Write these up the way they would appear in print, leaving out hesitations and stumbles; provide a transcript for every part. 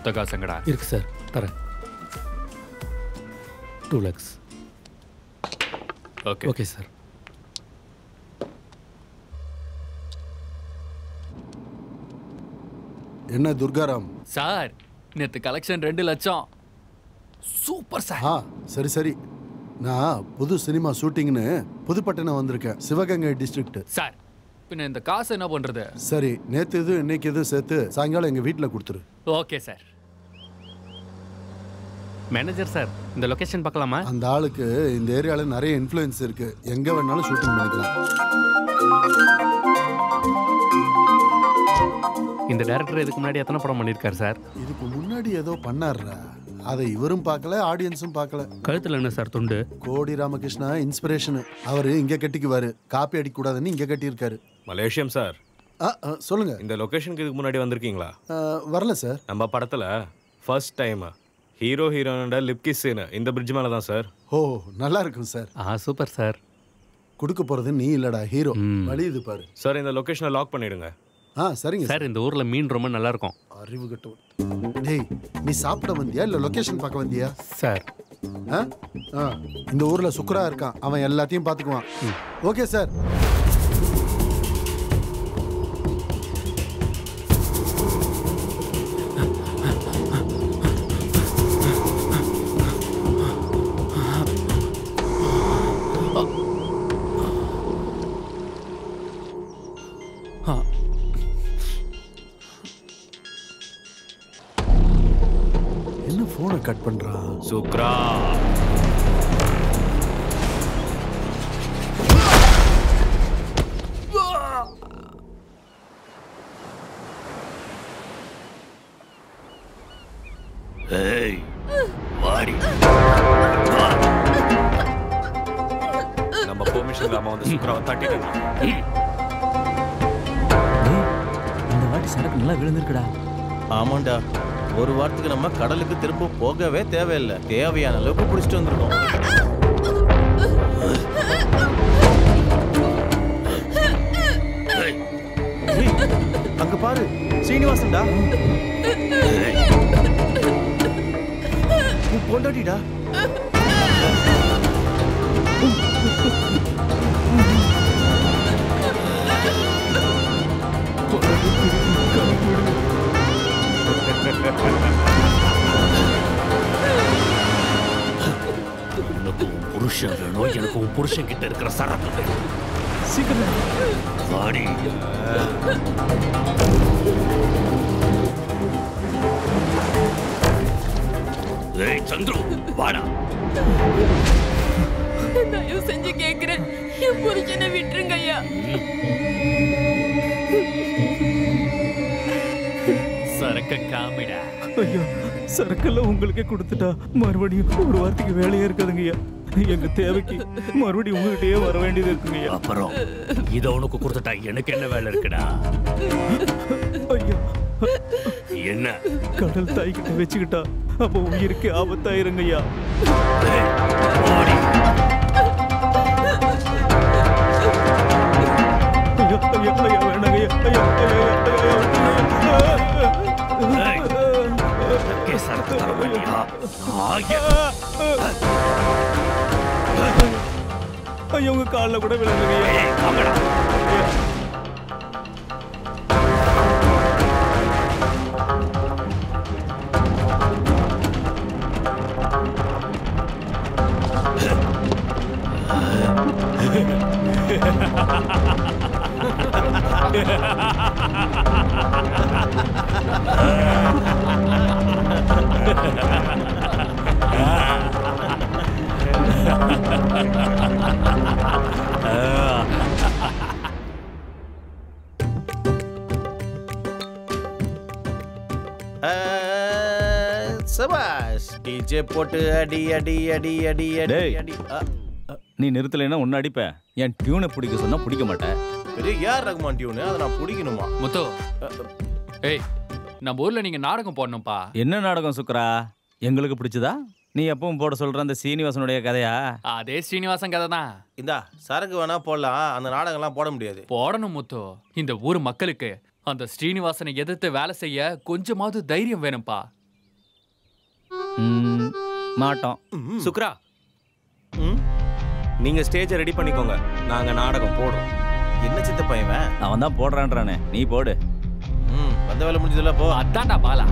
கொடுத்த காசுங்கடா இருக்கு சார், தரேன். 2 lakhs. Okay okay sir. என்ன துர்காராம் சார், நேற்று கலெக்ஷன் 2 லட்சம். Super sir. சரி சரி. நான் புது சினிமா ஷூட்டிங்னு புதுப்பட்டினம் வந்திருக்கேன், சிவகங்கை டிஸ்ட்ரிக்ட். சார், பின்ன இந்த காசு என்ன பண்றது? சரி, நேற்று இது இன்னைக்கு இது சேர்த்து சாயங்காலம் எங்கள் வீட்டில் கொடுத்துரு. Okay sir. மேனேஜர் சார், இந்த லொகேஷன் பார்க்கலாமா? அந்த ஆளுக்கு இந்த ஏரியாவில் நிறைய இன்ஃப்ளூயன்ஸ் இருக்கு, எங்கே வேணாலும் ஷூட்டிங் பண்ணிக்கலாம். இந்த டைரக்டர் இதுக்கு முன்னாடி எத்தனை படம் பண்ணியிருக்காரு சார்? இதுக்கு முன்னாடி ஏதோ பண்ணார்ரா, அதை இவரும் பார்க்கல, ஆடியன்ஸும் பார்க்கல. கழுத்தில் என்ன சார் துண்டு? கோடி ராமகிருஷ்ணா இன்ஸ்பிரேஷன். அவர் இங்கே கட்டிக்குவாரு, காப்பி அடிக்கக்கூடாதுன்னு இங்கே கட்டியிருக்காரு. மலேசியம் சார். சொல்லுங்க. இந்த லொகேஷனுக்கு இதுக்கு முன்னாடி வந்திருக்கீங்களா? வரல சார். நம்ம படத்தில் ஃபர்ஸ்ட் டைம் ஹீரோ ஹீரோனோட லிப் கிஸ் சீன் இந்த பிரிட்ஜ் மேலே தான் சார். ஓ, நல்லா இருக்கும் சார். Super sir. கொடுக்க போகிறது நீ இல்லடா, ஹீரோ. வழியுது பாரு சார். இந்த லொகேஷனை லாக் பண்ணிடுங்க. சரிங்க சார். இந்த ஊரில் மீன் ரொம்ப நல்லா இருக்கும். அறிவு கட்டவன். டேய், நீ சாப்பிட வந்தியா இல்லை லொகேஷன் பார்க்க வந்தியா? சார், இந்த ஊரில் சுக்ரா இருக்கான், அவன் எல்லாத்தையும் பார்த்துக்குவான். Okay sir. என்ன போனை கட் பண்றான்? சுக்ரா. ஏய், வாடி. நம்ம பெர்மிஷன் இல்லாம வந்து சுக்ராவை தட்டிட்டோம். இந்த வாட்டி சரக்கு நல்லா விழுந்திருக்குடா. ஆமாண்டா, ஒரு வாரத்துக்கு நம்ம கடலுக்கு திரும்ப போகவே தேவையில்லை, தேவையான அளவுக்கு பிடிச்சிட்டு வந்திருக்கோம். அங்க பாரு, சீனிவாசன்டா. நீ பொண்டாட்டிடா. உனக்கு உன் புருஷன் வேணும், எனக்கு உன் புருஷன் கிட்ட இருக்கிற சரக்கு வேணும். சீக்கிரம் வாடி. ஏய் சந்துரு, வாடா. தயவு செஞ்சு கேக்குறேன், என் புருஷனை விட்டுருங்க ஐயா. சரக்க காமிடா. ஐயா, சரக்கெல்லாம் உங்களுக்கே கொடுத்துட்டா மறுபடியும் ஒரு வாரத்துக்கு வேலையே இருக்காதுங்க ஐயா. எங்க தேவைக்கு மறுபடியும் உங்ககிட்டயே வர வேண்டியது இருக்குங்க ஐயா. அப்புறம் இதை உனக்கு கொடுத்துட்டா எனக்கு என்ன வேலை இருக்குடா? ஐயா, என்ன? கடல் தாய்கிட்ட வச்சுக்கிட்டா அப்போ உயிருக்கு ஆபத்தாயிருங்க ஐயா. ஐயா ஐயா ஐயா வேணாங்க ஐயா. ஐயா சரக்கு தர வேண்டியா? ஐயா, உங்க காலில் கூட விழுந்துங்க ஐயா. சபாஷ், டிஜே போட்டு அடி அடி அடி அடி அடி அடி. நீ நிறுத்தலைன்னா ஒன்னு அடிப்ப. என் டியூனை பிடிக்க சொன்னா பிடிக்க மாட்டேன். பெரிய ஏஆர் ரகுமான் டியூனு, அதை நான் பிடிக்கணுமா? முத்து, ஏய், நம்ம ஊர்ல நீங்க நாடகம் போடணும்பா. என்ன நாடகம் சுக்ரா? எங்களுக்கு பிடிச்சதா? நீ எப்பவும் போட சொல்ற அந்த சீனிவாசனுடைய கதையா? அதே ஸ்ரீனிவாசன் கதை தான். இந்தா சரக்கு வேணா போடலாம், அந்த நாடகம்லாம் போட முடியாது. போடணும் முத்து. இந்த ஊர் மக்களுக்கு அந்த ஸ்ரீனிவாசனை எதிர்த்து வேலை செய்ய கொஞ்சமாவது தைரியம் வேணும்பா. மாட்டோம். சுக்ரா நீங்க ஸ்டேஜை ரெடி பண்ணிக்கோங்க, நாங்க நாடகம் போடுறோம். என்ன சித்த பையன்? அவன் தான் போடுறான்றானே, நீ போடு. வந்த வேலை முடிஞ்சதுல போ. அதான்டா பாலா.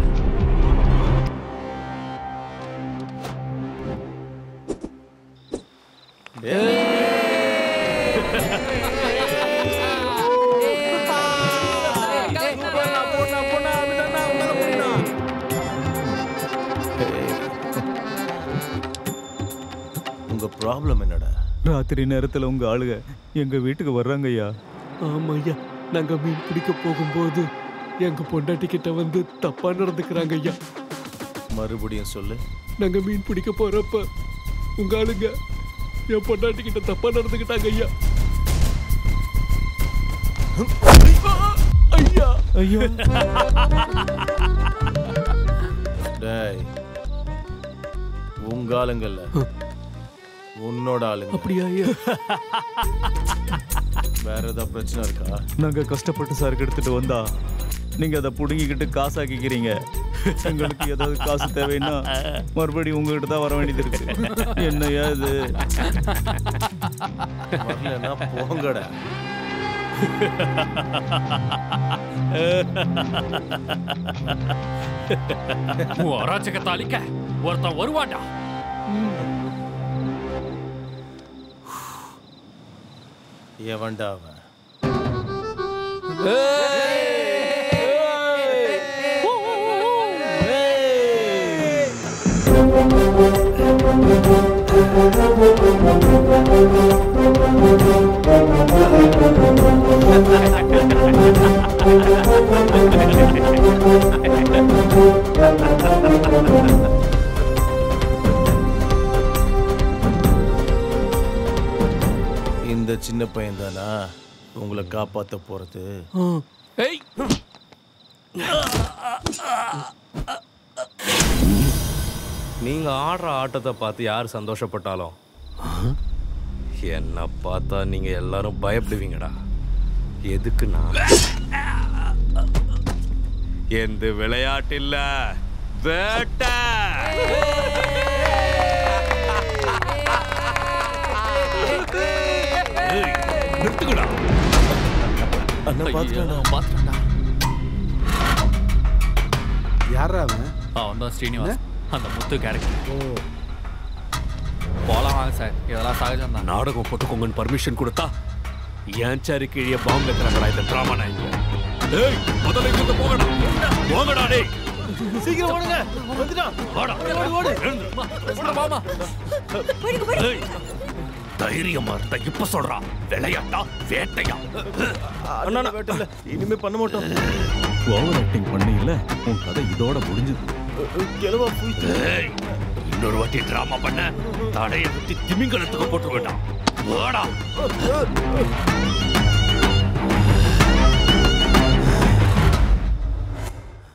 உங்க ப்ராப்ளம் என்னடா? ராத்திரி நேரத்துல உங்க ஆளுங்க எங்க வீட்டுக்கு வர்றாங்க ஐயா. ஆமா ஐயா, நாங்க மீன் பிடிக்க போகும்போது எங்க பொண்டாட்டி கிட்ட வந்து தப்பா நடந்துக்கிறாங்க ஐயா. மறுபடியும் சொல்லு. நாங்க மீன் பிடிக்க போறப்ப உங்க ஆளுங்க என் பொண்டாட்டி கிட்ட தப்பா நடந்துக்கிட்டாங்க ஐயா. ஐயா ஐயோ. டேய், உங்க ஆளுங்கல்ல, உன்னோட ஆளுங்க. அப்படியா ஐயா? வேற ஏதாவது பிரச்சனை இருக்கா? நாங்க கஷ்டப்பட்டு சரக்கு எடுத்துட்டு வந்தா நீங்க அதை புடுங்கிக்கிட்டு காசாக்கிக்கிறீங்க. எங்களுக்கு ஏதாவது காசு தேவைன்னா மறுபடியும் உங்ககிட்ட தான் வர வேண்டியது இருக்கு. என்னையா இது? வரலன்னா போங்கடா. அராஜகத்தை அழிக்க ஒருத்தன் வருவான்டா. எவன்டா அவன்? இந்த சின்ன பையன் தானா உங்களை காப்பாத்த போறது? ஏய், நீங்க ஆடுற ஆட்டத்தை பார்த்து யார் சந்தோஷப்பட்டாலும் என்ன பார்த்தா நீங்க எல்லாரும் பயப்படுவீங்கடா. எதுக்குன்னா எந்த விளையாட்டு இல்ல, வேட்டை. நிறுத்துக்கடா. பாத்துட்டான்டா. யாரா அவன்? அவன் தான் ஸ்ரீனிவாஸ், அந்த முத்து கேரக்டர். போலாம் வாங்க சார், இதெல்லாம் சகஜம் தான். நாடகம் போட்டுக்கோங்கன்னு பர்மிஷன் கொடுத்தா ஏன் சாரி கீழே பாம்பு கத்துறாங்கடா இந்த டிராமா நாய்ங்க. ஏய், முதல்ல இங்க போங்கடா. போங்கடா டேய். சீக்கிரம் ஓடுங்க. வந்துட்டான். வாடா. ஓடு. மாமா ஏய், தைரியமா இருந்தா இப்ப சொல்றா. விளையாட்டா வேட்டையா? அண்ணா வேட்டல இனிமே பண்ண மாட்டோம். ஓவர் ஆக்டிங் பண்ணி இல்ல, உன் கதை இதோட முடிஞ்சது. கெலவா ஃபுல். ஏய், இன்னொரு வாட்டி டிராமா பண்ண தடைய குத்தி திமிங்கலத்துக்கு போட்டு வேண்டாம். வாடா.